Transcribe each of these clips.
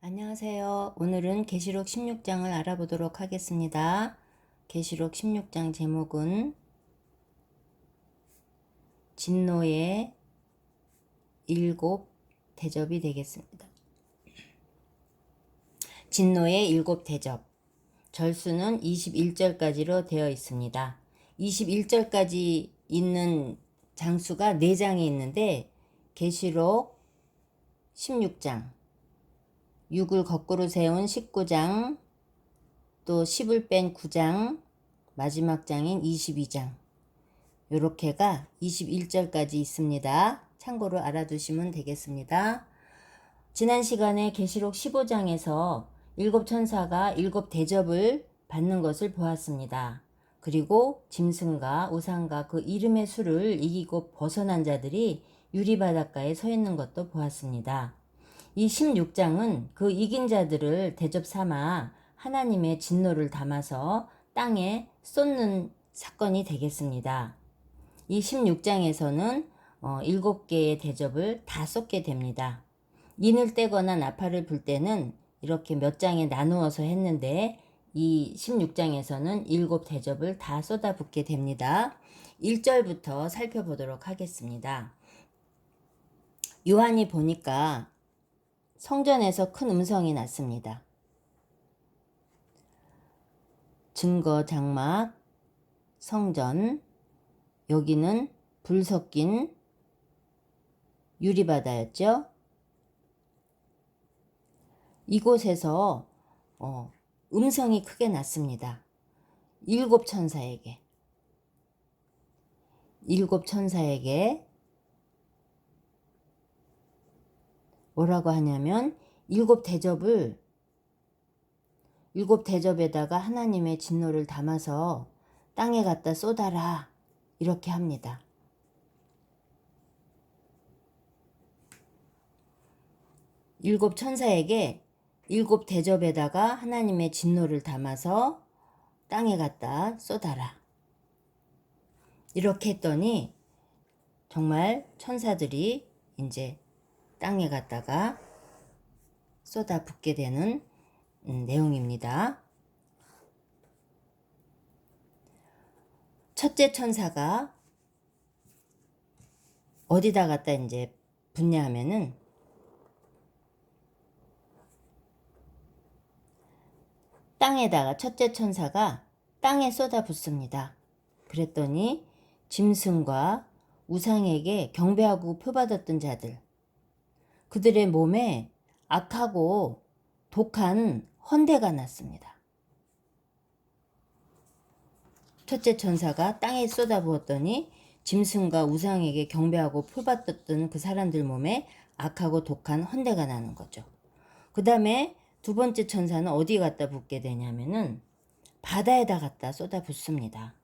안녕하세요. 오늘은 계시록 16장을 알아보도록 하겠습니다. 계시록 16장 제목은 진노의 일곱 대접이 되겠습니다. 진노의 일곱 대접. 절수는 21절까지로 되어 있습니다. 21절까지 있는 장수가 4장이 있는데 계시록 16장 6을 거꾸로 세운 19장, 또 10을 뺀 9장, 마지막 장인 22장. 요렇게가 21절까지 있습니다. 참고로 알아두시면 되겠습니다. 지난 시간에 계시록 15장에서 일곱 천사가 일곱 대접을 받는 것을 보았습니다. 그리고 짐승과 우상과 그 이름의 수를 이기고 벗어난 자들이 유리바닷가에 서 있는 것도 보았습니다. 이 16장은 그 이긴 자들을 대접 삼아 하나님의 진노를 담아서 땅에 쏟는 사건이 되겠습니다. 이 16장에서는 7개의 대접을 다 쏟게 됩니다. 인을 떼거나 나팔을 불 때는 이렇게 몇 장에 나누어서 했는데 이 16장에서는 7 대접을 다 쏟아붓게 됩니다. 1절부터 살펴보도록 하겠습니다. 요한이 보니까 성전에서 큰 음성이 났습니다. 증거 장막, 성전, 여기는 불 섞인 유리바다였죠. 이곳에서 음성이 크게 났습니다. 일곱 천사에게 뭐라고 하냐면 일곱 대접에다가 하나님의 진노를 담아서 땅에 갖다 쏟아라 이렇게 합니다. 일곱 천사에게 일곱 대접에다가 하나님의 진노를 담아서 땅에 갖다 쏟아라 이렇게 했더니 정말 천사들이 이제 땅에 갖다가 쏟아붓게 되는 내용입니다. 첫째 천사가 어디다 갖다 이제 붓냐 하면은 땅에다가 첫째 천사가 땅에 쏟아붓습니다. 그랬더니 짐승과 우상에게 경배하고 표받았던 자들, 그들의 몸에 악하고 독한 헌대가 났습니다. 첫째 천사가 땅에 쏟아부었더니 짐승과 우상에게 경배하고 표받았던 그 사람들 몸에 악하고 독한 헌대가 나는 거죠. 그 다음에 두 번째 천사는 어디 갖다 붓게 되냐면은 바다에다 갖다 쏟아붓습니다.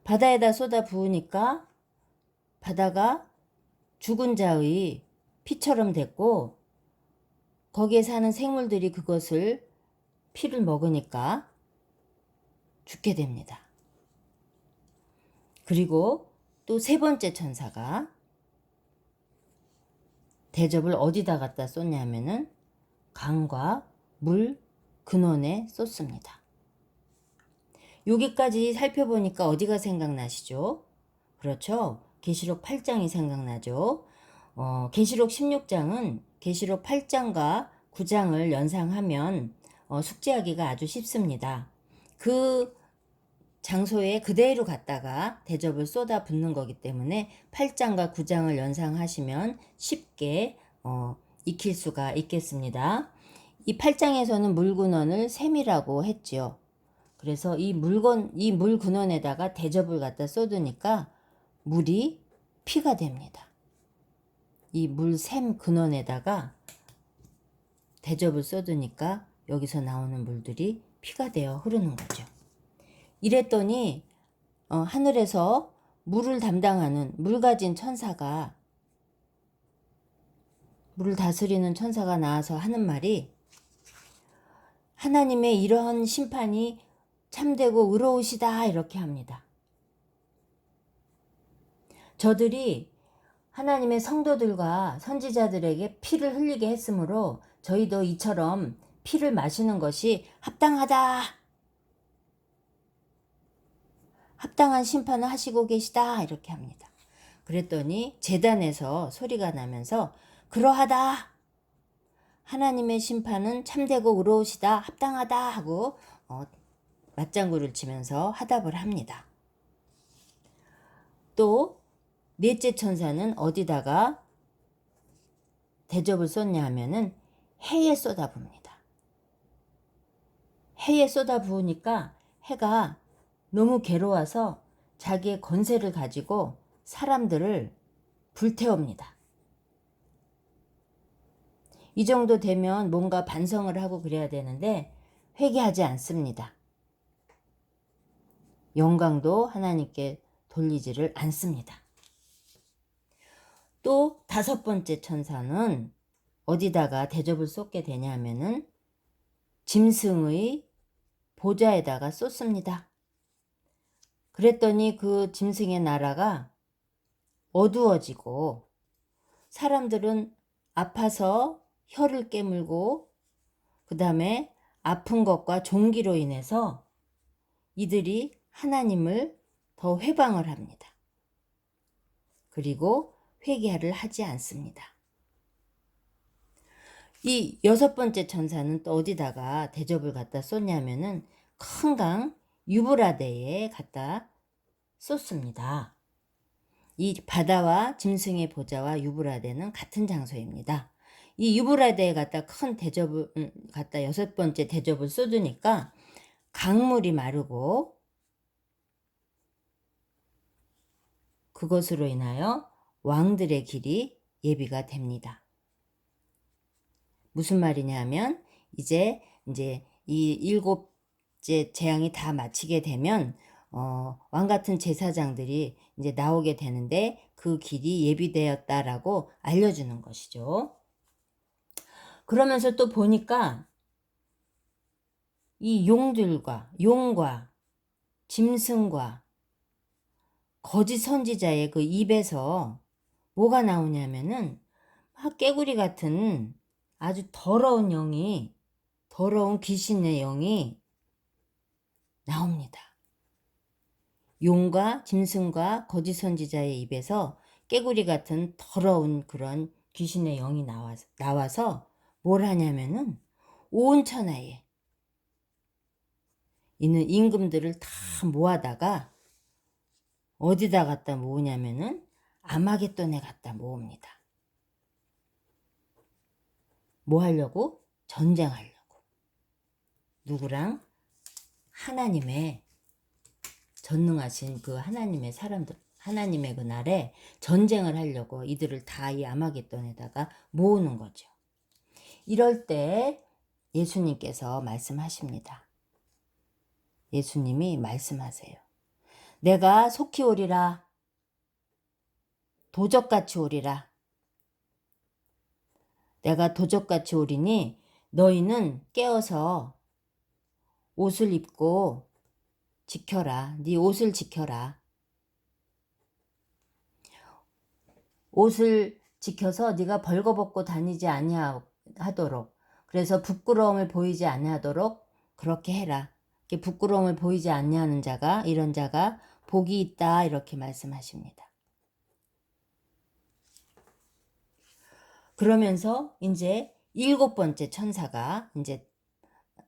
바다에다 쏟아부으니까 바다가 죽은 자의 피처럼 됐고 거기에 사는 생물들이 그것을 피를 먹으니까 죽게 됩니다. 그리고 또 세 번째 천사가 대접을 어디다 갖다 쏟냐면은 강과 물 근원에 쏟습니다. 여기까지 살펴보니까 어디가 생각나시죠? 그렇죠. 계시록 8장이 생각나죠. 계시록 16장은 계시록 8장과 9장을 연상하면 숙지하기가 아주 쉽습니다. 그 장소에 그대로 갔다가 대접을 쏟아 붓는 거기 때문에 8장과 9장을 연상하시면 쉽게 익힐 수가 있겠습니다. 이 8장에서는 물근원을 샘이라고 했지요. 그래서 이 물 근원에다가 대접을 갖다 쏟으니까 물이 피가 됩니다. 이 물샘 근원에다가 대접을 쏟으니까 여기서 나오는 물들이 피가 되어 흐르는 거죠. 이랬더니 하늘에서 물을 담당하는 물 가진 천사가, 물을 다스리는 천사가 나와서 하는 말이, 하나님의 이러한 심판이 참되고 의로우시다 이렇게 합니다. 저들이 하나님의 성도들과 선지자들에게 피를 흘리게 했으므로 저희도 이처럼 피를 마시는 것이 합당하다. 합당한 심판을 하시고 계시다. 이렇게 합니다. 그랬더니 제단에서 소리가 나면서 그러하다. 하나님의 심판은 참되고 의로우시다. 합당하다 하고 맞장구를 치면서 화답을 합니다. 또 넷째 천사는 어디다가 대접을 쏟냐 하면은 해에 쏟아부습니다. 해에 쏟아부으니까 해가 너무 괴로워서 자기의 권세를 가지고 사람들을 불태웁니다. 이 정도 되면 뭔가 반성을 하고 그래야 되는데 회개하지 않습니다. 영광도 하나님께 돌리지를 않습니다. 또 다섯 번째 천사는 어디다가 대접을 쏟게 되냐 하면은 짐승의 보좌에다가 쏟습니다. 그랬더니 그 짐승의 나라가 어두워지고 사람들은 아파서 혀를 깨물고 그 다음에 아픈 것과 종기로 인해서 이들이 하나님을 더 회방을 합니다. 그리고 회개를 하지 않습니다. 이 여섯 번째 천사는 또 어디다가 대접을 갖다 쏟냐면은 큰 강 유브라데에 갖다 쏟습니다. 이 바다와 짐승의 보좌와 유브라데는 같은 장소입니다. 이 유브라데에 갖다 큰 대접을 갖다 여섯 번째 대접을 쏟으니까 강물이 마르고 그것으로 인하여 왕들의 길이 예비가 됩니다. 무슨 말이냐 하면 이제 이 일곱째 재앙이 다 마치게 되면 왕 같은 제사장들이 이제 나오게 되는데 그 길이 예비되었다라고 알려주는 것이죠. 그러면서 또 보니까 이 용과 짐승과 거짓 선지자의 그 입에서 뭐가 나오냐면은 막 깨구리 같은 아주 더러운 귀신의 영이 나옵니다. 용과 짐승과 거짓 선지자의 입에서 깨구리 같은 더러운 그런 귀신의 영이 나와서 뭘 하냐면은 온 천하에 있는 임금들을 다 모아다가 어디다 갖다 모으냐면은 아마겟돈에 갖다 모읍니다. 뭐 하려고? 전쟁하려고. 누구랑? 하나님의 전능하신 그 하나님의 사람들, 하나님의 그 날에 전쟁을 하려고 이들을 다 이 아마겟돈에다가 모으는 거죠. 이럴 때 예수님께서 말씀하십니다. 예수님이 말씀하세요. 내가 속히 오리라. 도적같이 오리라. 내가 도적같이 오리니 너희는 깨어서 옷을 입고 지켜라. 네 옷을 지켜라. 옷을 지켜서 네가 벌거벗고 다니지 아니하도록, 그래서 부끄러움을 보이지 아니하도록 그렇게 해라. 이렇게 부끄러움을 보이지 아니하는 자가, 이런 자가 복이 있다, 이렇게 말씀하십니다. 그러면서 이제 일곱 번째 천사가 이제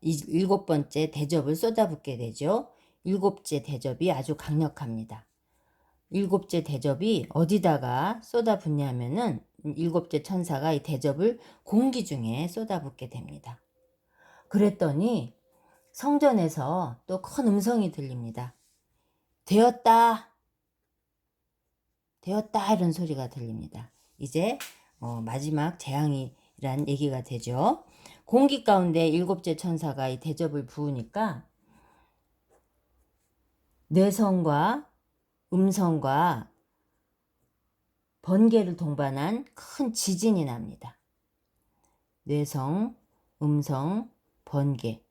일곱 번째 대접을 쏟아붓게 되죠. 일곱째 대접이 아주 강력합니다. 일곱째 대접이 어디다가 쏟아붓냐면은 일곱째 천사가 이 대접을 공기 중에 쏟아붓게 됩니다. 그랬더니 성전에서 또 큰 음성이 들립니다. 되었다. 되었다, 이런 소리가 들립니다. 이제 마지막 재앙이란 얘기가 되죠. 공기 가운데 일곱째 천사가 이 대접을 부으니까 뇌성과 음성과 번개를 동반한 큰 지진이 납니다. 뇌성, 음성, 번개,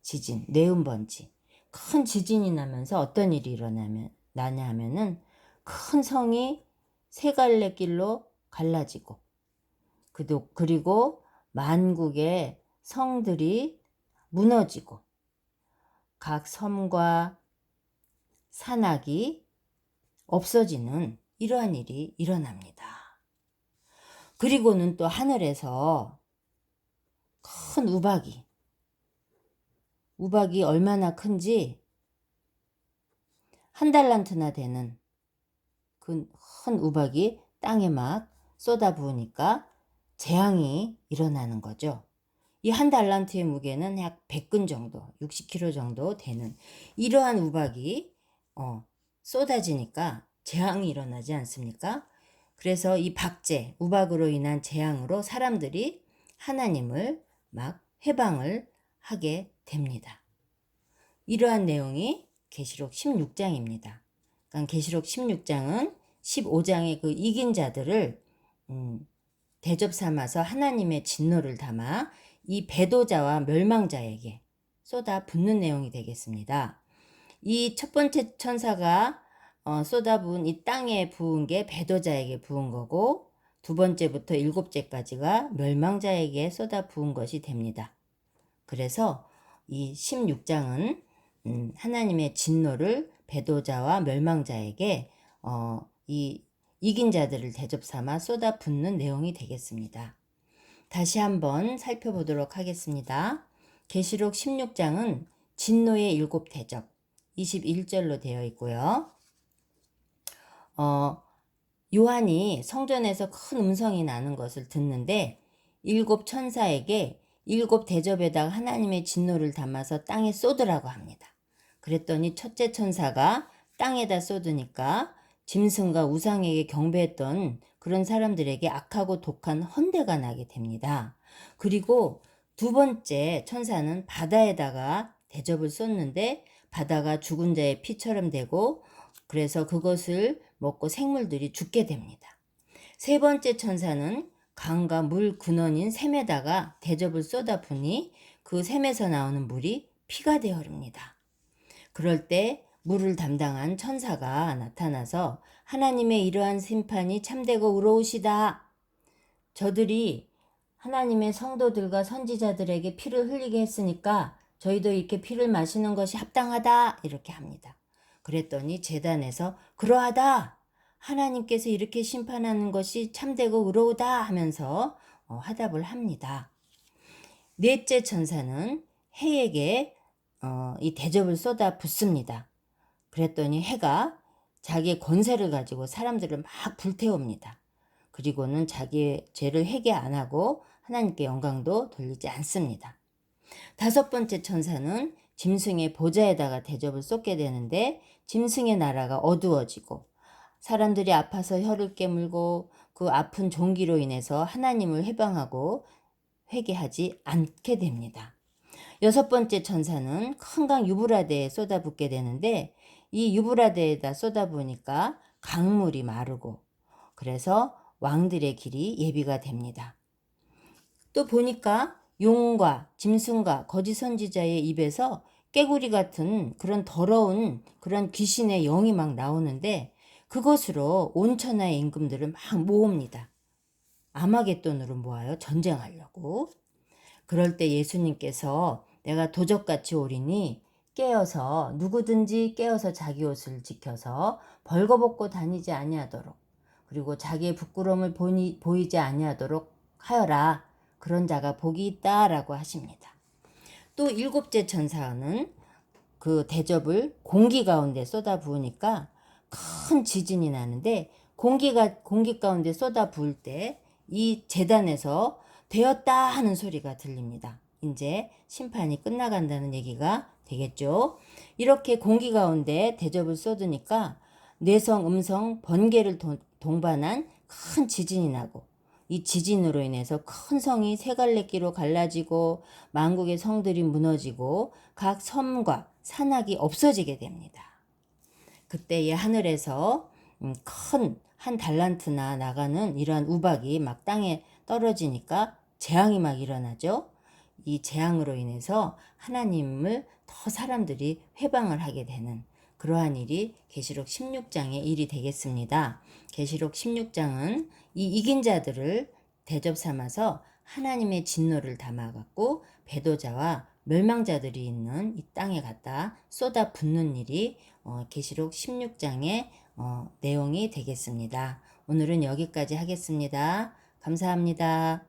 지진, 뇌음번지. 큰 지진이 나면서 어떤 일이 나냐 하면은 큰 성이 세 갈래 길로 갈라지고 그리고 만국의 성들이 무너지고 각 섬과 산악이 없어지는 이러한 일이 일어납니다. 그리고는 또 하늘에서 큰 우박이 얼마나 큰지 한 달란트나 되는 그 큰 우박이 땅에 막 쏟아 부으니까 재앙이 일어나는 거죠. 이 한 달란트의 무게는 약 100근 정도, 60kg 정도 되는 이러한 우박이 쏟아지니까 재앙이 일어나지 않습니까? 그래서 이 박재, 우박으로 인한 재앙으로 사람들이 하나님을 막 회방을 하게 됩니다. 이러한 내용이 계시록 16장입니다. 그러니까 계시록 16장은 15장의 그 이긴 자들을 대접 삼아서 하나님의 진노를 담아 이 배도자와 멸망자에게 쏟아 붓는 내용이 되겠습니다. 이 첫 번째 천사가 쏟아 부은 이 땅에 부은 게 배도자에게 부은 거고 두 번째부터 일곱째까지가 멸망자에게 쏟아 부은 것이 됩니다. 그래서 이 16장은 하나님의 진노를 배도자와 멸망자에게 이 이긴 자들을 대접 삼아 쏟아 붓는 내용이 되겠습니다. 다시 한번 살펴보도록 하겠습니다. 계시록 16장은 진노의 일곱 대접 21절로 되어 있고요. 요한이 성전에서 큰 음성이 나는 것을 듣는데 일곱 천사에게 일곱 대접에다가 하나님의 진노를 담아서 땅에 쏟으라고 합니다. 그랬더니 첫째 천사가 땅에다 쏟으니까 짐승과 우상에게 경배했던 그런 사람들에게 악하고 독한 헌대가 나게 됩니다. 그리고 두 번째 천사는 바다에다가 대접을 쏟는데 바다가 죽은 자의 피처럼 되고 그래서 그것을 먹고 생물들이 죽게 됩니다. 세 번째 천사는 강과 물 근원인 샘에다가 대접을 쏟아부니 그 샘에서 나오는 물이 피가 되어 흐릅니다. 그럴 때 물을 담당한 천사가 나타나서 하나님의 이러한 심판이 참되고 의로우시다. 저들이 하나님의 성도들과 선지자들에게 피를 흘리게 했으니까 저희도 이렇게 피를 마시는 것이 합당하다. 이렇게 합니다. 그랬더니 제단에서 그러하다. 하나님께서 이렇게 심판하는 것이 참되고 의로우다 하면서 화답을 합니다. 넷째 천사는 해에게 이 대접을 쏟아 붓습니다. 그랬더니 해가 자기의 권세를 가지고 사람들을 막 불태웁니다. 그리고는 자기의 죄를 회개 안 하고 하나님께 영광도 돌리지 않습니다. 다섯 번째 천사는 짐승의 보좌에다가 대접을 쏟게 되는데 짐승의 나라가 어두워지고 사람들이 아파서 혀를 깨물고 그 아픈 종기로 인해서 하나님을 회방하고 회개하지 않게 됩니다. 여섯 번째 천사는 큰 강 유브라데에 쏟아붓게 되는데 이 유브라데에다 쏟아부으니까 강물이 마르고 그래서 왕들의 길이 예비가 됩니다. 또 보니까 용과 짐승과 거짓 선지자의 입에서 깨구리 같은 그런 더러운 그런 귀신의 영이 막 나오는데 그것으로 온 천하의 임금들을 막 모읍니다. 아마겟돈으로 모아요. 전쟁하려고. 그럴 때 예수님께서 내가 도적같이 오리니 깨어서 누구든지 깨어서 자기 옷을 지켜서 벌거벗고 다니지 아니하도록 그리고 자기의 부끄러움을 보이지 아니하도록 하여라. 그런 자가 복이 있다라고 하십니다. 또 일곱째 천사는 그 대접을 공기 가운데 쏟아 부으니까 큰 지진이 나는데 공기 가운데 쏟아 부을 때 이 제단에서 되었다 하는 소리가 들립니다. 이제 심판이 끝나간다는 얘기가 되겠죠. 이렇게 공기 가운데 대접을 쏟으니까 뇌성, 음성, 번개를 동반한 큰 지진이 나고 이 지진으로 인해서 큰 성이 세 갈래끼로 갈라지고 만국의 성들이 무너지고 각 섬과 산악이 없어지게 됩니다. 그때의 하늘에서 큰 한 달란트나 나가는 이러한 우박이 막 땅에 떨어지니까 재앙이 막 일어나죠. 이 재앙으로 인해서 하나님을 더 사람들이 회방을 하게 되는 그러한 일이 계시록 16장의 일이 되겠습니다. 계시록 16장은 이 이긴 자들을 대접 삼아서 하나님의 진노를 담아갖고 배도자와 멸망자들이 있는 이 땅에 갖다 쏟아 붓는 일이 계시록 16장의 내용이 되겠습니다. 오늘은 여기까지 하겠습니다. 감사합니다.